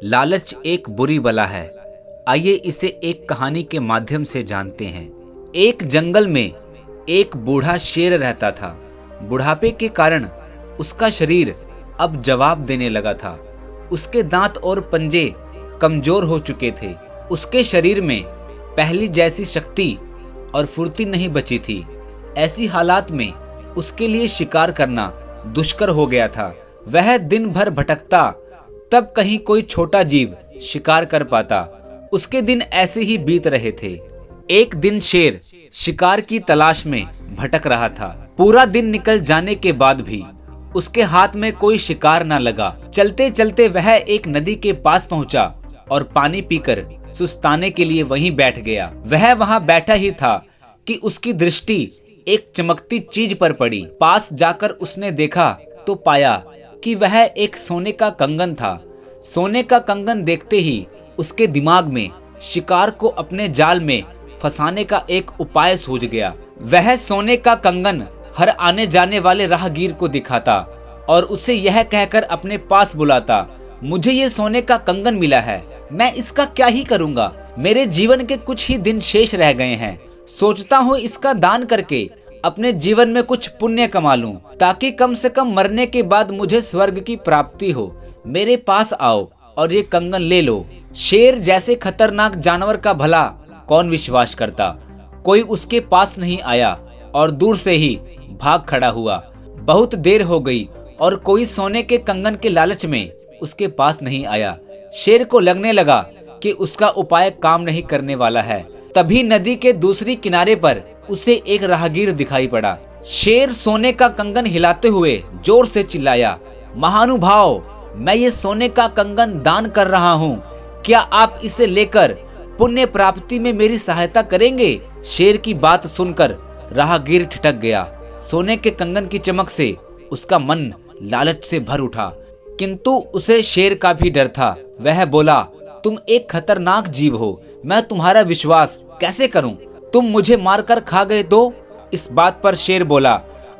लालच एक बुरी बला है। आइए इसे एक कहानी के माध्यम से जानते हैं। एक जंगल में एक बूढ़ा शेर रहता था। बुढ़ापे के कारण उसका शरीर अब जवाब देने लगा था। उसके दांत और पंजे कमजोर हो चुके थे। उसके शरीर में पहली जैसी शक्ति और फुर्ती नहीं बची थी। ऐसी हालात में उसके लिए शिकार करना दुष्कर हो गया था। वह दिन भर भटकता, तब कहीं कोई छोटा जीव शिकार कर पाता। उसके दिन ऐसे ही बीत रहे थे। एक दिन शेर शिकार की तलाश में भटक रहा था। पूरा दिन निकल जाने के बाद भी उसके हाथ में कोई शिकार न लगा। चलते चलते वह एक नदी के पास पहुंचा और पानी पीकर सुस्ताने के लिए वहीं बैठ गया। वह वहां बैठा ही था कि उसकी दृष्टि एक चमकती चीज पर पड़ी। पास जाकर उसने देखा तो पाया कि वह एक सोने का कंगन था। सोने का कंगन देखते ही उसके दिमाग में शिकार को अपने जाल में फंसाने का एक उपाय सूझ गया। वह सोने का कंगन हर आने जाने वाले राहगीर को दिखाता और उसे यह कहकर अपने पास बुलाता, मुझे ये सोने का कंगन मिला है, मैं इसका क्या ही करूंगा। मेरे जीवन के कुछ ही दिन शेष रह गए हैं। सोचता हूँ इसका दान करके अपने जीवन में कुछ पुण्य कमा लूं, ताकि कम से कम मरने के बाद मुझे स्वर्ग की प्राप्ति हो। मेरे पास आओ और ये कंगन ले लो। शेर जैसे खतरनाक जानवर का भला कौन विश्वास करता। कोई उसके पास नहीं आया और दूर से ही भाग खड़ा हुआ। बहुत देर हो गई और कोई सोने के कंगन के लालच में उसके पास नहीं आया। शेर को लगने लगा कि उसका उपाय काम नहीं करने वाला है। तभी नदी के दूसरी किनारे पर उसे एक राहगीर दिखाई पड़ा। शेर सोने का कंगन हिलाते हुए जोर से चिल्लाया, महानुभाव, मैं ये सोने का कंगन दान कर रहा हूँ, क्या आप इसे लेकर पुण्य प्राप्ति में मेरी सहायता करेंगे? शेर की बात सुनकर राहगीर ठिठक गया। सोने के कंगन की चमक से उसका मन लालच से भर उठा, किंतु उसे शेर का भी डर था। वह बोला, तुम एक खतरनाक जीव हो, मैं तुम्हारा विश्वास कैसे करूं? तुम मुझे मारकर खा गए तो? इस बात पर शेर बोला,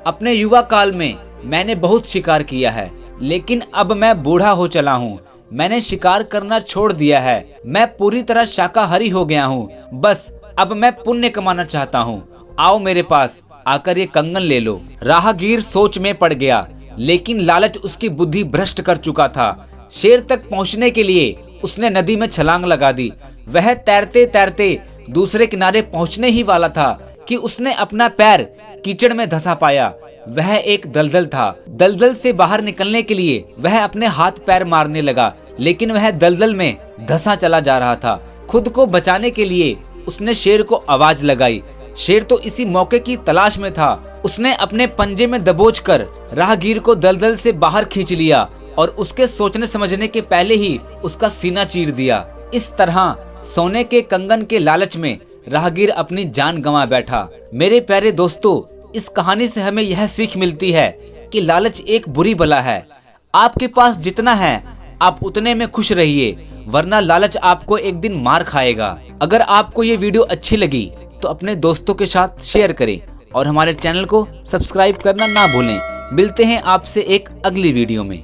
अपने युवा काल में मैंने बहुत शिकार किया है, लेकिन अब मैं बूढ़ा हो चला हूँ। मैंने शिकार करना छोड़ दिया है। मैं पूरी तरह शाकाहारी हो गया हूँ। बस अब मैं पुण्य कमाना चाहता हूँ। आओ मेरे पास आकर ये कंगन ले लो। राहगीर सोच में पड़ गया, लेकिन लालच उसकी बुद्धि भ्रष्ट कर चुका था। शेर तक पहुँचने के लिए उसने नदी में छलांग लगा दी। वह तैरते तैरते दूसरे किनारे पहुंचने ही वाला था कि उसने अपना पैर कीचड़ में धंसा पाया। वह एक दलदल था। दलदल से बाहर निकलने के लिए वह अपने हाथ पैर मारने लगा, लेकिन वह दलदल में धंसा चला जा रहा था। खुद को बचाने के लिए उसने शेर को आवाज लगाई। शेर तो इसी मौके की तलाश में था। उसने अपने पंजे में दबोचकर राहगीर को दलदल से बाहर खींच लिया और उसके सोचने समझने के पहले ही उसका सीना चीर दिया। इस तरह सोने के कंगन के लालच में राहगीर अपनी जान गंवा बैठा। मेरे प्यारे दोस्तों, इस कहानी से हमें यह सीख मिलती है कि लालच एक बुरी बला है। आपके पास जितना है आप उतने में खुश रहिए, वरना लालच आपको एक दिन मार खाएगा। अगर आपको ये वीडियो अच्छी लगी तो अपने दोस्तों के साथ शेयर करें और हमारे चैनल को सब्सक्राइब करना ना भूलें। मिलते हैं आपसे एक अगली वीडियो में।